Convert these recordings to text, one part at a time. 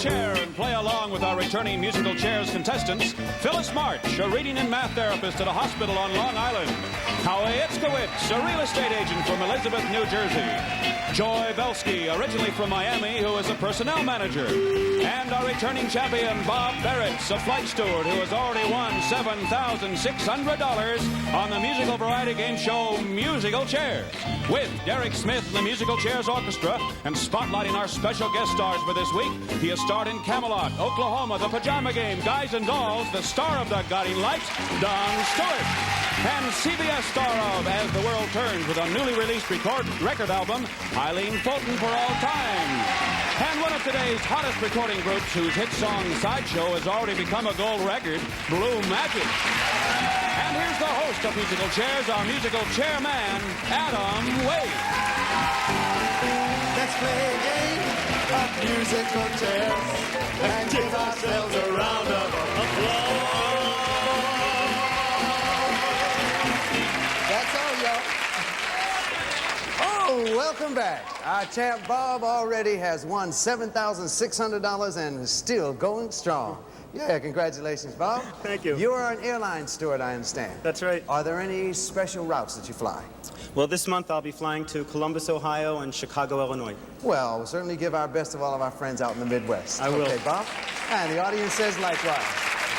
chair and play along with our returning musical chairs contestants, Phyllis March, a reading and math therapist at a hospital on Long Island. Howie Itzkowitz, a real estate agent from Elizabeth, New Jersey. Joy Belsky, originally from Miami, who is a personnel manager. And our returning champion, Bob Barretts, a flight steward who has already won $7,600 on the musical variety game show Musical Chairs. With Derek Smith and the Musical Chairs Orchestra, and spotlighting our special guest stars for this week, he has starred in Camelot, Oklahoma, The Pajama Game, Guys and Dolls, the star of The Guiding Light, Don Stewart. And CBS star of As the World Turns with a newly released record album, Eileen Fulton for all time. And one of today's hottest recording groups whose hit song Sideshow has already become a gold record, Blue Magic. And here's the host of Musical Chairs, our musical chairman, Adam Wade. Let's play a game of musical chairs and give ourselves a round of applause. That's all, y'all. Oh, welcome back. Our champ Bob already has won $7,600 and is still going strong. Yeah, congratulations, Bob. Thank you. You are an airline steward, I understand. That's right. Are there any special routes that you fly? Well, this month I'll be flying to Columbus, Ohio and Chicago, Illinois. Well, we'll certainly give our best of all of our friends out in the Midwest. I will. Okay, Bob? And the audience says likewise.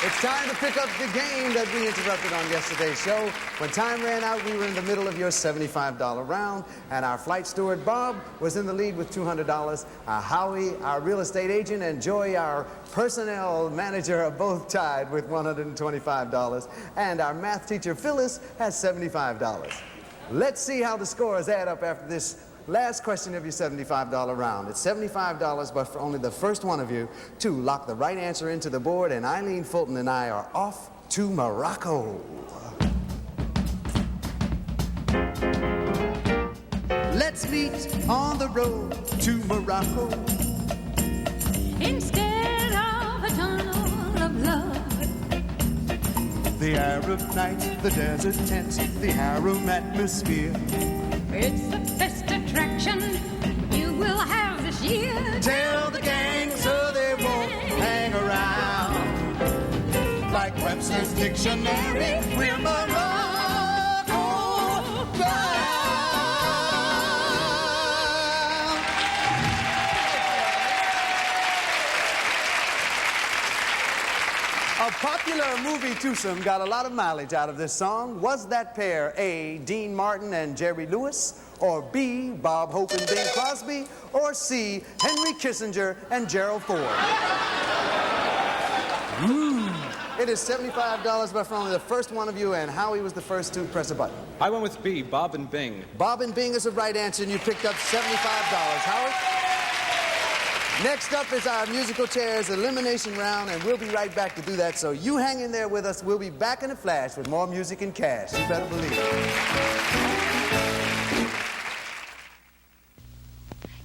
It's time to pick up the game that we interrupted on yesterday's show. When time ran out, we were in the middle of your $75 round, and our flight steward, Bob, was in the lead with $200. Howie, our real estate agent, and Joy, our personnel manager, are both tied with $125. And our math teacher, Phyllis, has $75. Let's see how the scores add up after this last question of your $75 round. It's $75, but for only the first one of you to lock the right answer into the board, and Eileen Fulton and I are off to Morocco. Let's meet on the road to Morocco. Instead of a tunnel of love, The Arab nights, the desert tents, the harem atmosphere. it's the best attraction you will have this year. Tell the gang so they won't hang around. Like Webster's dictionary, we're Morocco bound. A popular movie twosome got a lot of mileage out of this song. Was that pair A, Dean Martin and Jerry Lewis, or B, Bob Hope and Bing Crosby, or C, Henry Kissinger and Gerald Ford? It is $75, but for only the first one of you, and Howie was the first to press a button. I went with B, Bob and Bing. Bob and Bing is the right answer, and you picked up $75. Howard? Next up is our musical chairs elimination round, and we'll be right back to do that, so you hang in there with us. We'll be back in a flash with more music and cash. You better believe it.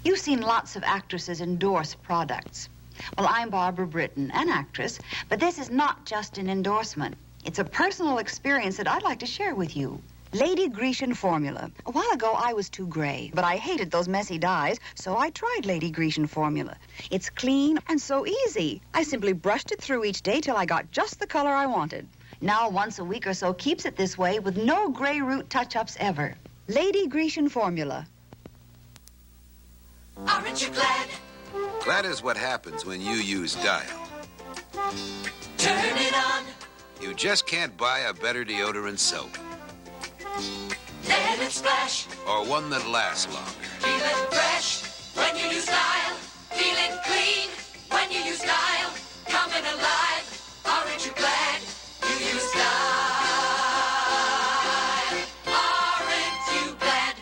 You've seen lots of actresses endorse products. Well, I'm Barbara Britton, an actress, but this is not just an endorsement. It's a personal experience that I'd like to share with you. Lady Grecian Formula. A while ago, I was too gray, but I hated those messy dyes, so I tried Lady Grecian Formula. It's clean and so easy. I simply brushed it through each day till I got just the color I wanted. Now, once a week or so keeps it this way with no gray root touch-ups ever. Lady Grecian Formula. Aren't you glad? Glad is what happens when you use Dial. Turn it on. You just can't buy a better deodorant soap. Let it splash. Or one that lasts longer. Feeling fresh when you use Dial. Feeling clean when you use Dial. Coming alive. Aren't you glad you use Dial? Aren't you glad?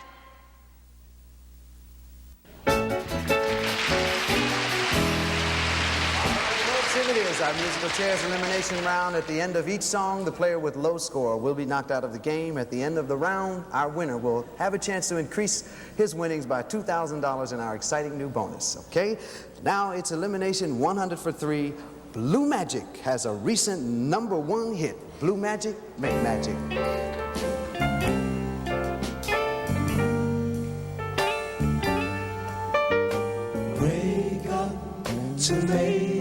Here it is, our musical chairs elimination round. At the end of each song, the player with low score will be knocked out of the game. At the end of the round, our winner will have a chance to increase his winnings by $2,000 in our exciting new bonus, okay? Now it's elimination 100 for 3. Blue Magic has a recent #1 hit. Blue Magic, make magic. Wake up to me.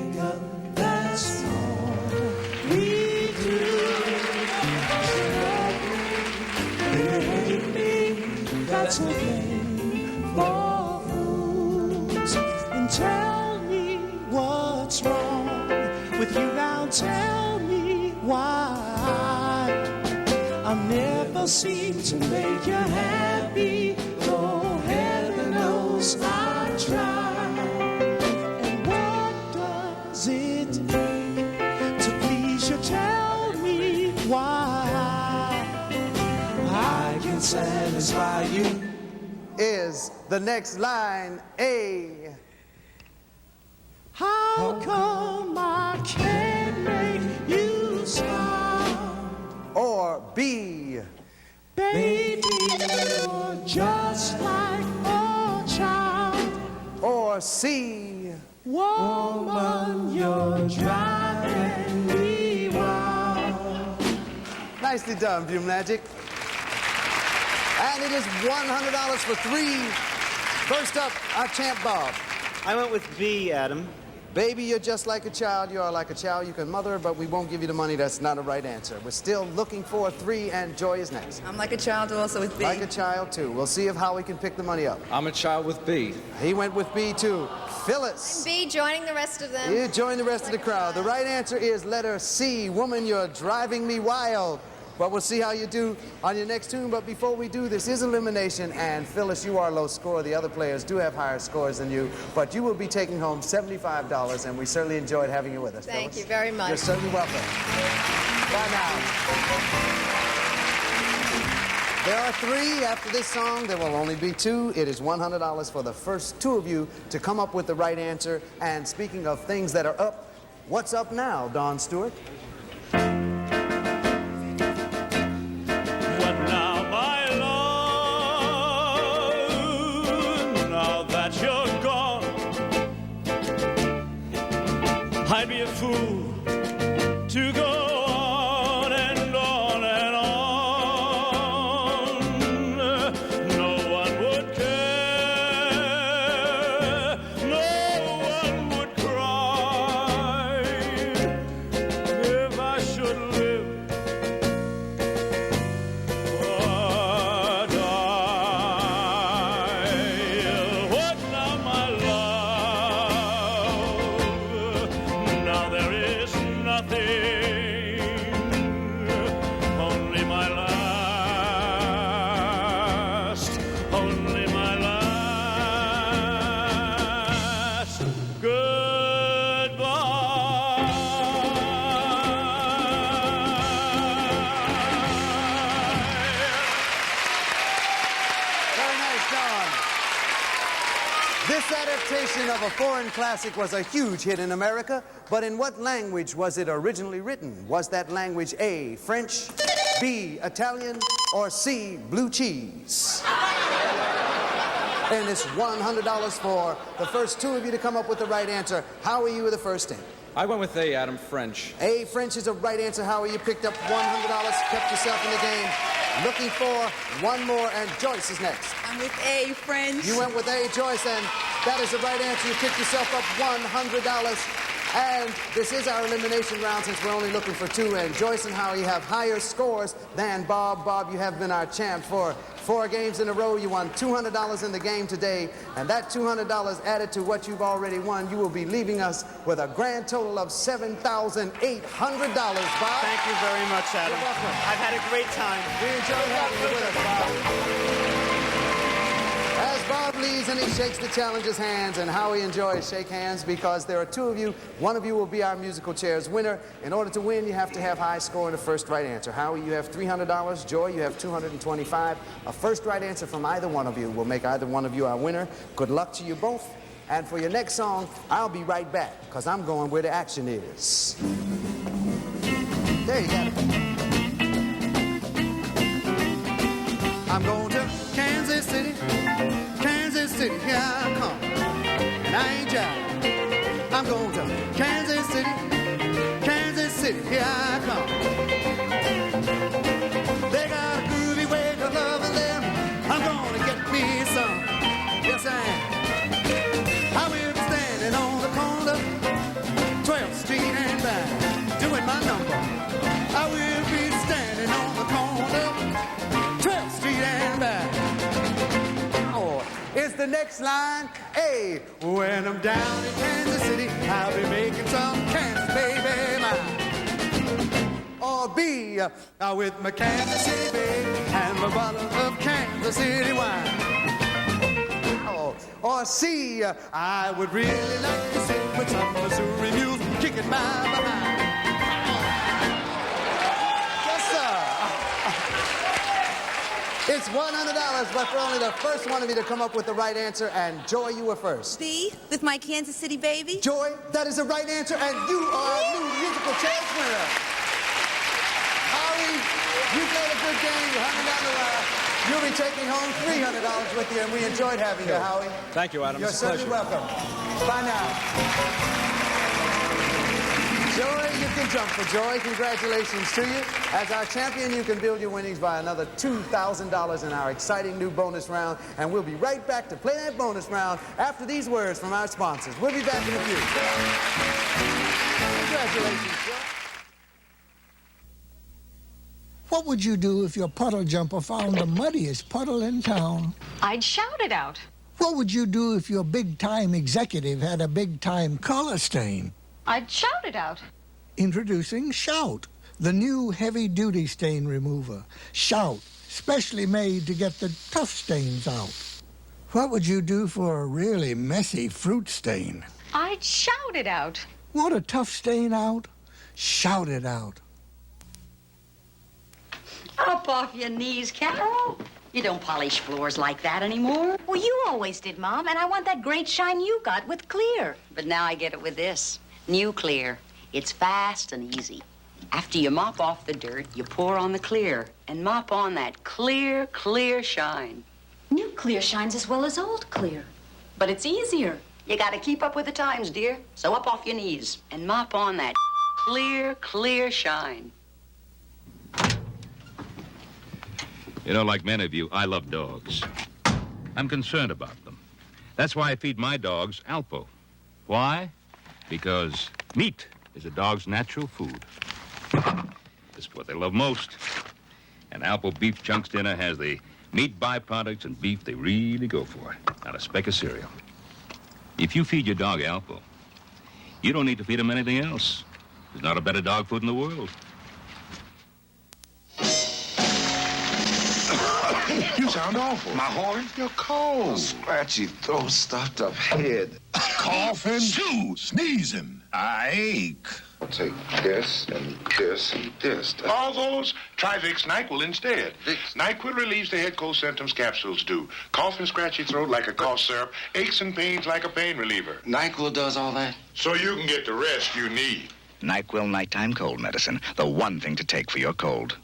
tell me what's wrong with you now. Tell me why I never seem to make you happy. Though heaven knows I try. And what does it take to please you? Tell me why I can satisfy you. Is the next line A? How come I can't make you smile? Or B? Baby, you're just like a child. Or C? Woman, you're driving me wild. Nicely done, View Magic. And it is $100 for three. First up, our champ, Bob. I went with B, Adam. Baby, you're just like a child. You are like a child you can mother, but we won't give you the money. That's not a right answer. We're still looking for three, and Joy is next. I'm like a child also with B. Like a child, too. We'll see if Howie can pick the money up. I'm a child with B. He went with B, too. Phyllis. B, joining the rest of them. You join the rest of the crowd. The right answer is letter C. Woman, you're driving me wild. But we'll see how you do on your next tune. But before we do, this is elimination. And Phyllis, you are low score. The other players do have higher scores than you. But you will be taking home $75. And we certainly enjoyed having you with us, Thank Phyllis. you very much. You're certainly welcome. Bye now. There are three. After this song, there will only be two. It is $100 for the first two of you to come up with the right answer. And speaking of things that are up, what's up now, Don Stewart? I'd be a fool to go on and on and on. No one would care, no one would cry if I should live or die. What now, my love? Now there is nothing, only my last, only my last goodbye. Very nice, Don. This adaptation of a foreign classic was a huge hit in America, but in what language was it originally written? Was that language A, French, B, Italian, or C, blue cheese? And it's $100 for the first two of you to come up with the right answer. Howie, you were the first in. I went with A, Adam, French. A, French is a right answer. Howie, you picked up $100, kept yourself in the game. Looking for one more, and Joyce is next. I'm with A, French. You went with A, Joyce, and that is the right answer. You picked yourself up $100. And this is our elimination round since we're only looking for two. And Joyce and Howie have higher scores than Bob. Bob, you have been our champ for 4 games in a row. You won $200 in the game today. And that $200 added to what you've already won, you will be leaving us with a grand total of $7,800, Bob. Thank you very much, Adam. You're welcome. I've had a great time. We enjoyed having you with us, Bob. As Bob leaves and he shakes the challenger's hands, and Howie and Joy shake hands because there are two of you. One of you will be our musical chairs winner. In order to win, you have to have high score in the first right answer. Howie, you have $300. Joy, you have $225. A first right answer from either one of you will make either one of you our winner. Good luck to you both. And for your next song, I'll be right back because I'm going where the action is. There you got it. I'm going to Kansas City, here I come, and I ain't jiving. I'm going to Kansas City, here I come. They got a groovy way of loving them. I'm gonna get me some. Yes, I am. I will be standing on the corner, 12th Street and back, doing my number. I will be standing on the corner, 12th Street and back. Oh, it's the the next line. A, when I'm down in Kansas City, I'll be making some Kansas baby mine. Or B, with my Kansas City babe and my bottle of Kansas City wine. Or C, I would really like to sit with some Missouri mules kicking my behind. Yes, sir. It's $100, but for only the first one of you to come up with the right answer. And Joy, you were first. B, with my Kansas City baby. Joy, that is the right answer, and you are a new musical chairs winner. Howie, you played a good game. You hung down the line. You'll be taking home $300 with you, and we enjoyed having you, Howie. Thank you, Adam. You're It's a certainly pleasure. welcome. Bye now. Joy, you can jump for joy. Congratulations to you. As our champion, you can build your winnings by another $2,000 in our exciting new bonus round, and we'll be right back to play that bonus round after these words from our sponsors. We'll be back in a few. Congratulations, Joy. What would you do if your puddle jumper found the muddiest puddle in town? I'd shout it out. What would you do if your big-time executive had a big-time color stain? I'd shout it out. Introducing Shout, the new heavy-duty stain remover. Shout, specially made to get the tough stains out. What would you do for a really messy fruit stain? I'd shout it out. Want a tough stain out? Shout it out. Up off your knees, Carol. You don't polish floors like that anymore. Well, you always did, Mom, and I want that great shine you got with Klear. But now I get it with this. New Klear. It's fast and easy. After you mop off the dirt, you pour on the Klear and mop on that clear, clear shine. New Klear shines as well as old Klear, but it's easier. You gotta keep up with the times, dear. So up off your knees and mop on that clear, clear shine. You know, like many of you, I love dogs. I'm concerned about them. That's why I feed my dogs Alpo. Why? Because meat is a dog's natural food. This is what they love most. And Alpo Beef Chunks Dinner has the meat byproducts and beef they really go for. Not a speck of cereal. If you feed your dog Alpo, you don't need to feed him anything else. There's not a better dog food in the world. You sound awful. My horn? You're cold. Scratchy throat, stuffed up head. Coughing. Sneezing. I ache. I'll take this and this and this. All those? Try Vicks NyQuil instead. NyQuil relieves the head cold symptoms capsules do. Cough and scratchy throat like a cough syrup. Aches and pains like a pain reliever. NyQuil does all that? So you can get the rest you need. NyQuil nighttime cold medicine. The one thing to take for your cold.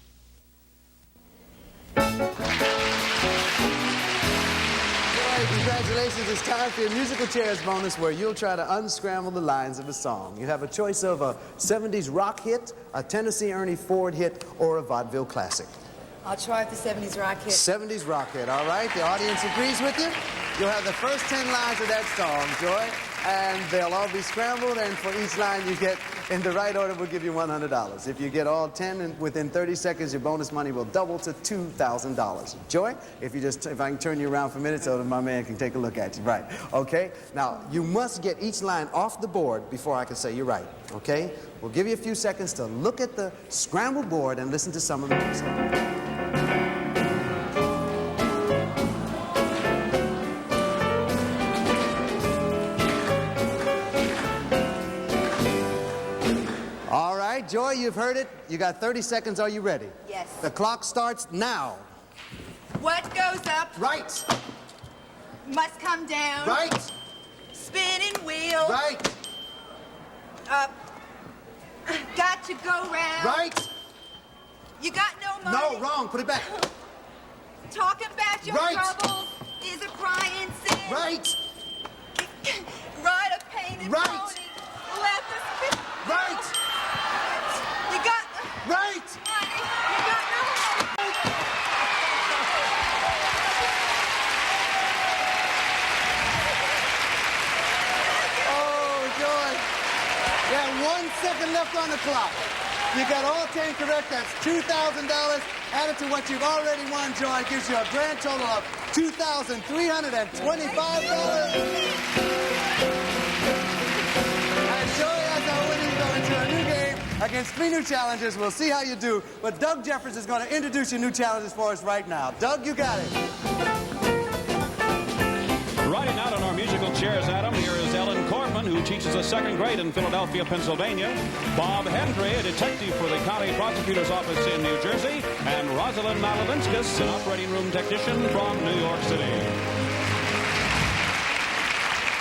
Congratulations, it's time for your musical chairs bonus where you'll try to unscramble the lines of a song. You have a choice of a 70s rock hit, a Tennessee Ernie Ford hit, or a vaudeville classic. I'll try the 70s rock hit. 70s rock hit, all right? The audience agrees with you. You'll have the first 10 lines of that song, Joy, and they'll all be scrambled, and for each line you get in the right order, we'll give you $100. If you get all 10 within 30 seconds, your bonus money will double to $2,000. Joy, if I can turn you around for a minute so that my man can take a look at you. Right, okay? Now, you must get each line off the board before I can say you're right, okay? We'll give you a few seconds to look at the scrambled board and listen to some of the music. Joy, you've heard it. You got 30 seconds. Are you ready? Yes. The clock starts now. What goes up? Right. Must come down. Right. Spinning wheel. Right. Got to go round. Right. You got no money. No, wrong. Put it back. Talking about your troubles is a crying sin. Right. Ride a painted pony. Left a spit. Right. You got right. Money. You got no money. Oh, Joy. You have 1 second left on the clock. You got all 10 correct. That's $2,000. Added to what you've already won, Joy, gives you a grand total of $2,325. And Joy, as our winner, go into a new game against 3 new challengers. We'll see how you do. But Doug Jeffers is going to introduce your new challengers for us right now. Doug, you got it. Riding out on our musical chairs, Adam, here is Ellen Cortman, who teaches the 2nd grade in Philadelphia, Pennsylvania. Bob Hendry, a detective for the county prosecutor's office in New Jersey. And Rosalind Maladinskas, an operating room technician from New York City.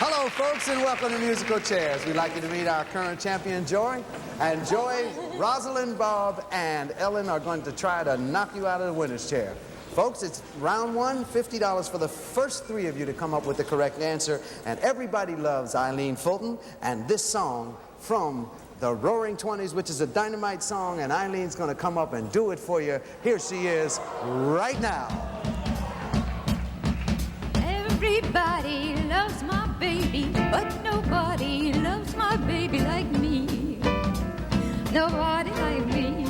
Hello, folks, and welcome to Musical Chairs. We'd like you to meet our current champion, Joy. And Joy, Rosalind, Bob, and Ellen are going to try to knock you out of the winner's chair. Folks, it's round 1, $50 for the first 3 of you to come up with the correct answer. And everybody loves Eileen Fulton and this song from the Roaring Twenties, which is a dynamite song, and Eileen's going to come up and do it for you. Here she is right now. Everybody loves my baby, but nobody loves my baby like me. Nobody like me.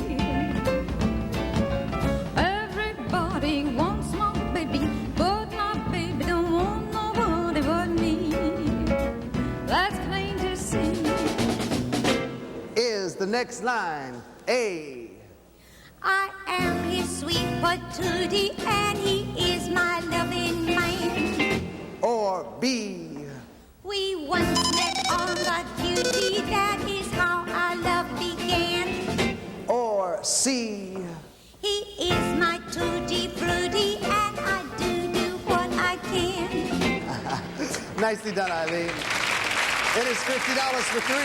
Everybody wants my baby, but my baby don't want nobody but me. That's plain to see. Is the next line A? I am his sweet patootie, and he is my loving man. Or B? We once met on the duty, that is how our love began. Or C? He is my tutti frutti, and I do what I can. Nicely done, Eileen. It is $50 for 3,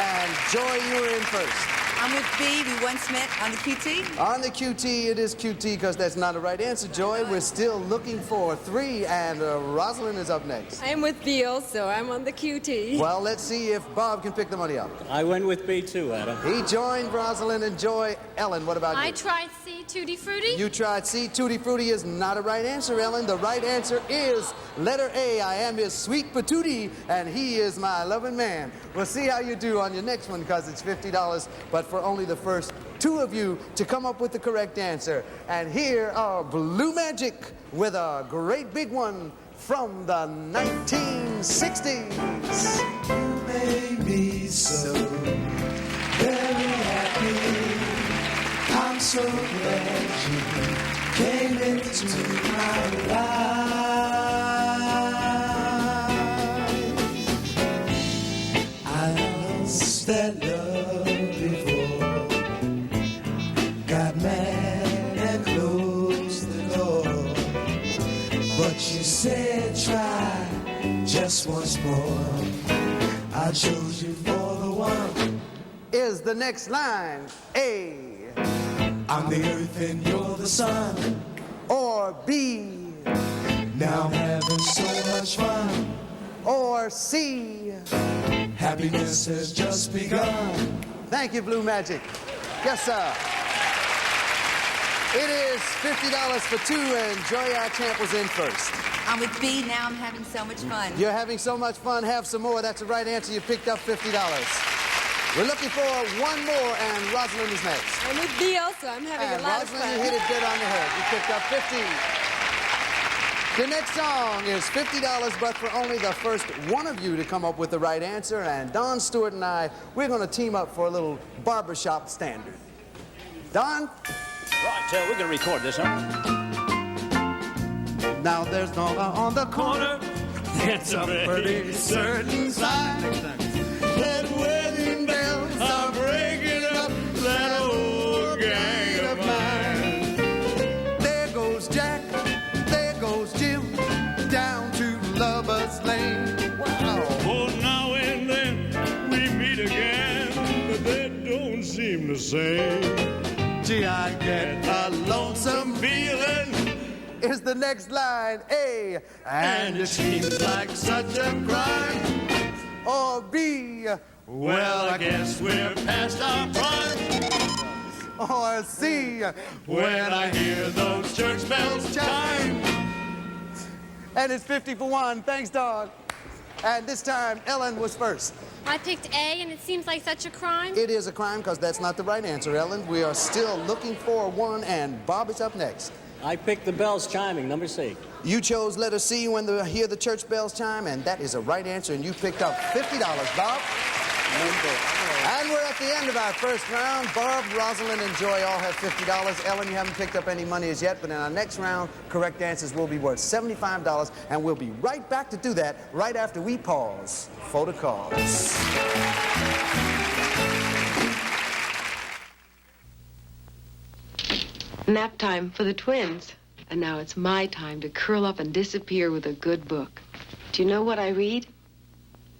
and Joy, you were in first. I'm with B. We once met on the QT. On the QT, it is QT because that's not a right answer, Joy. We're still looking for 3, and Rosalind is up next. I'm with B also. I'm on the QT. Well, let's see if Bob can pick the money up. I went with B too, Adam. He joined Rosalind and Joy. Ellen, what about you? I tried C, Tutti Frutti. You tried C. Tutti Frutti is not a right answer, Ellen. The right answer is letter A. I am his sweet patootie, and he is my loving man. We'll see how you do on your next one because it's $50, but for only the first 2 of you to come up with the correct answer. And here are Blue Magic with a great big one from the 1960s. You made me so very happy. I'm so glad you came into my life. I lost that love before, got mad and closed the door, but you said try just once more. I chose you for the one. Is the next line A? I'm the earth and you're the sun. Or B? Now I'm having so much fun. Or C? Happiness has just begun. Thank you, Blue Magic. Yes, sir. It is $50 for 2, and Joy, our champ, was in first. I'm with B. Now I'm having so much fun. You're having so much fun. Have some more. That's the right answer. You picked up $50. We're looking for 1 more, and Rosalind is next. I'm with B also. I'm having a lot of fun. Rosalind, you hit it dead on the head. You picked up 50. The next song is $50, but for only the first 1 of you to come up with the right answer. And Don Stewart and I, we're going to team up for a little barbershop standard. Don? Right, we're going to record this, huh? Now there's no one on the corner. It's a pretty certain sign that wedding bells are breaking up that old gang of mine. There goes Jack, there goes Jim, down to Lover's Lane. Wow. For now and then we meet again, but that don't seem the same. Gee, I get a lonesome feeling. Is the next line A? And it seems like such a crime. Or B? Well, I guess we're past our prime. Or C? When I hear those church bells chime. And it's 50 for 1. Thanks, dog. And this time, Ellen was first. I picked A, and it seems like such a crime. It is a crime because that's not the right answer, Ellen. We are still looking for one, and Bob is up next. I picked the bells chiming, number C. You chose letter C when you hear the church bells chime, and that is a right answer, and you picked up $50, Bob. And we're at the end of our first round. Barb, Rosalind, and Joy all have $50. Ellen, you haven't picked up any money as yet, but in our next round, correct answers will be worth $75, and we'll be right back to do that right after we pause for the calls. Nap time for the twins. And now it's my time to curl up and disappear with a good book. Do you know what I read?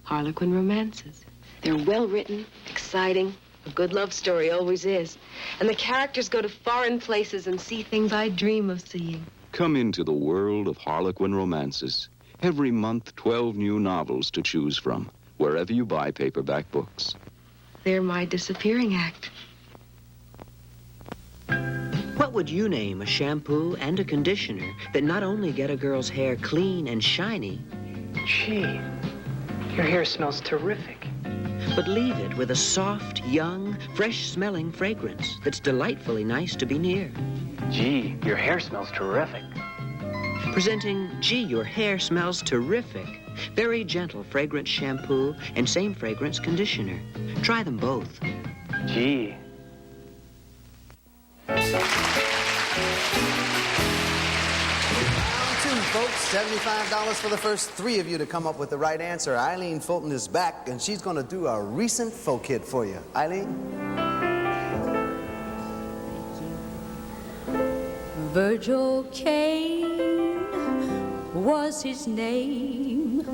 Harlequin Romances. They're well written, exciting. A good love story always is. And the characters go to foreign places and see things I dream of seeing. Come into the world of Harlequin Romances. Every month, 12 new novels to choose from, wherever you buy paperback books. They're my disappearing act. What would you name a shampoo and a conditioner that not only get a girl's hair clean and shiny... Gee, your hair smells terrific. ...but leave it with a soft, young, fresh-smelling fragrance that's delightfully nice to be near? Gee, your hair smells terrific. Presenting Gee, Your Hair Smells Terrific. Very gentle fragrance shampoo and same fragrance conditioner. Try them both. Gee. Folks, $75 for the first three of you to come up with the right answer. Eileen Fulton is back, and she's going to do a recent folk hit for you. Eileen? Virgil Kane was his name,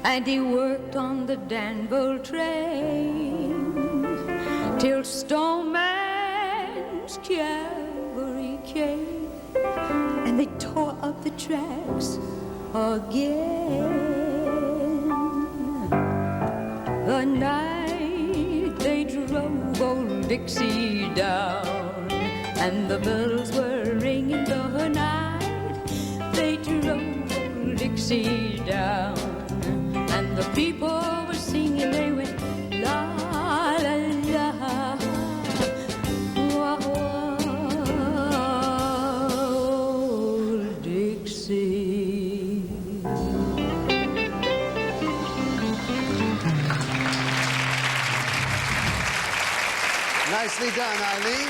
and he worked on the Danville train till Stoneman's cavalry came. And they tore up the tracks again. The night they drove old Dixie down, and the bells were ringing the night they drove old Dixie down, and the people were singing, they went la la la. Nicely done, Eileen.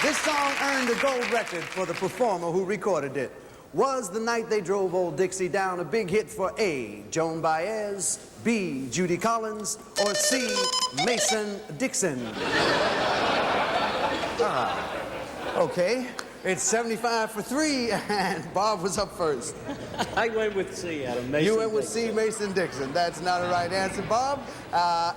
This song earned a gold record for the performer who recorded it. Was The Night They Drove Old Dixie Down a big hit for A, Joan Baez, B, Judy Collins, or C, Mason Dixon? Okay. It's 75 for 3, and Bob was up first. I went with C, Adam. Mason You went with Dixon. C, Mason Dixon. That's not a right answer, Bob.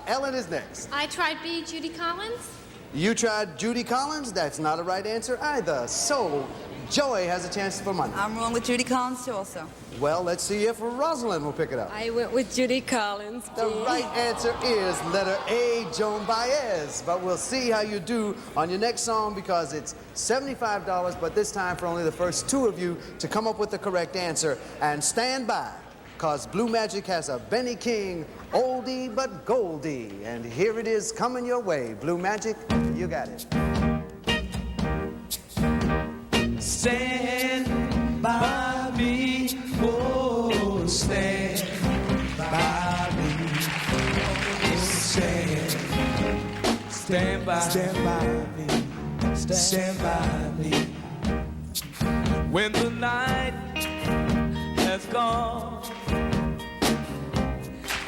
Ellen is next. I tried B, Judy Collins. You tried Judy Collins. That's not a right answer either. So, Joey has a chance for money. I'm wrong with Judy Collins, too, also. Well, let's see if Rosalind will pick it up. I went with Judy Collins. The right answer is letter A, Joan Baez. But we'll see how you do on your next song because it's $75, but this time for only the first two of you to come up with the correct answer. And stand by, because Blue Magic has a Benny King oldie but goldie. And here it is coming your way. Blue Magic, you got it. Stand by me, oh, stand by me, oh, stand by me, stand by me. When the night has gone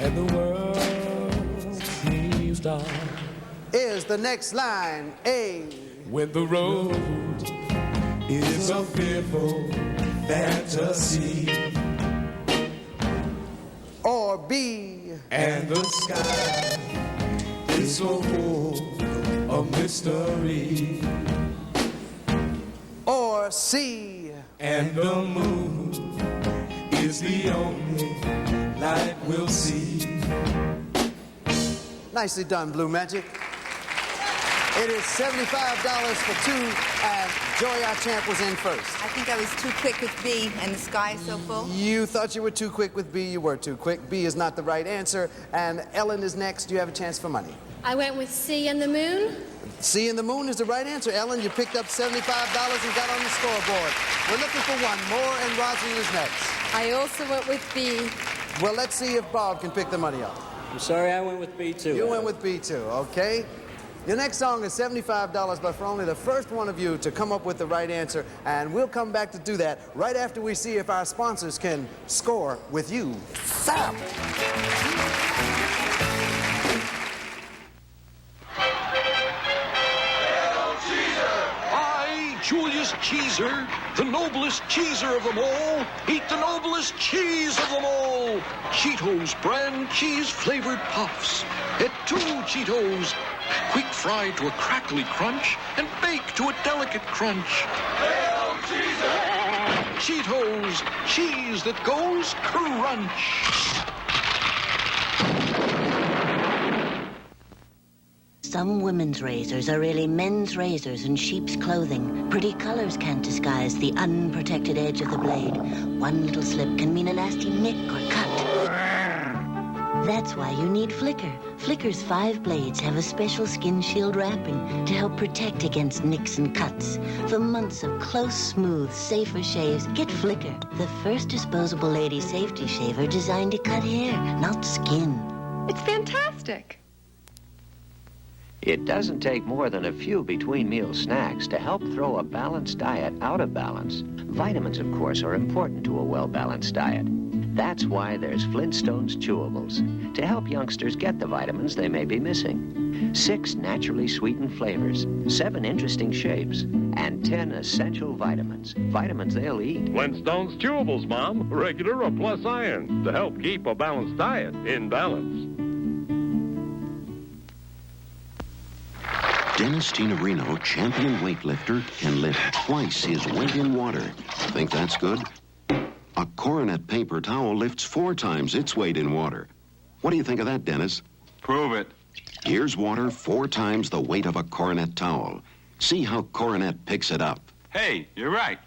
and the world seems dark, Is the next line A? When the road is a fearful fantasy, or B? And the sky is so full of mystery, or C? And the moon is the only light we'll see. Nicely done, Blue Magic. It is $75 for two. And Joy, our champ, was in first. I think I was too quick with B, and the sky is so full. You thought you were too quick with B. You were too quick. B is not the right answer. And Ellen is next. Do you have a chance for money? I went with C and the moon. C and the moon is the right answer. Ellen, you picked up $75 and got on the scoreboard. We're looking for one more, and Rosie is next. I also went with B. Well, let's see if Bob can pick the money up. I'm sorry, I went with B too. You went with B too, okay? Your next song is $75, but for only the first one of you to come up with the right answer, and we'll come back to do that right after we see if our sponsors can score with you. Sam! Julius Cheeser, the noblest cheeser of them all. Eat the noblest cheese of them all. Cheetos brand cheese-flavored puffs. Get 2 Cheetos, quick fried to a crackly crunch and baked to a delicate crunch. Hail Cheeser! Cheetos, cheese that goes crunch. Some women's razors are really men's razors in sheep's clothing. Pretty colors can't disguise the unprotected edge of the blade. One little slip can mean a nasty nick or cut. That's why you need Flicker. Flicker's 5 blades have a special skin shield wrapping to help protect against nicks and cuts. For months of close, smooth, safer shaves, get Flicker, the first disposable lady safety shaver designed to cut hair, not skin. It's fantastic. It doesn't take more than a few between-meal snacks to help throw a balanced diet out of balance. Vitamins, of course, are important to a well-balanced diet. That's why there's Flintsstones chewables, to help youngsters get the vitamins they may be missing. 6 naturally sweetened flavors, 7 interesting shapes, and 10 essential vitamins. Vitamins they'll eat. Flintstones chewables, Mom. Regular or plus iron, to help keep a balanced diet in balance. Dennis Tinerino, champion weightlifter, can lift twice his weight in water. Think that's good? A Coronet paper towel lifts 4 times its weight in water. What do you think of that, Dennis? Prove it. Here's water 4 times the weight of a Coronet towel. See how Coronet picks it up. Hey, you're right.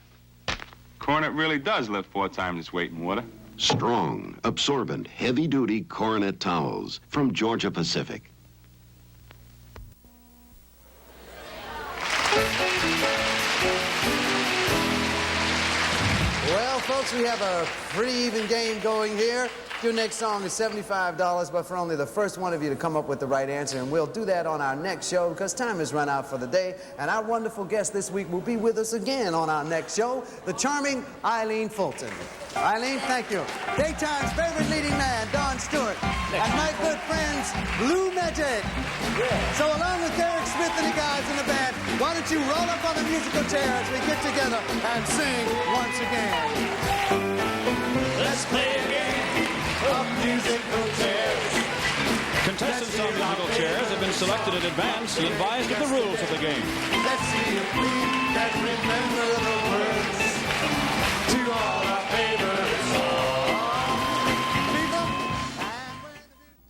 Coronet really does lift 4 times its weight in water. Strong, absorbent, heavy-duty Coronet towels from Georgia Pacific. Well, folks, we have a pretty even game going here. Your next song is $75, but for only the first one of you to come up with the right answer, and we'll do that on our next show because time has run out for the day, and our wonderful guest this week will be with us again on our next show, the charming Eileen Fulton. Eileen, thank you. Daytime's favorite leading man, Don Stewart, and my good friends, Blue Magic. So along with Derek Smith and the guys in the band, why don't you roll up on the musical chair as we get together and sing once again. Let's play a game of musical chairs. Contestants on musical chairs have been selected in advance and advised of the rules of the game. Let's see if we can remember the words to all our favorite songs.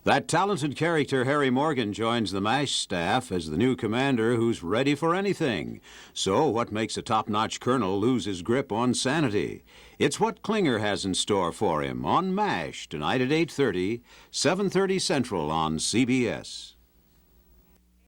That talented character, Harry Morgan, joins the MASH staff as the new commander who's ready for anything. So what makes a top-notch colonel lose his grip on sanity? It's what Klinger has in store for him on MASH tonight at 8:30, 7:30 Central on CBS.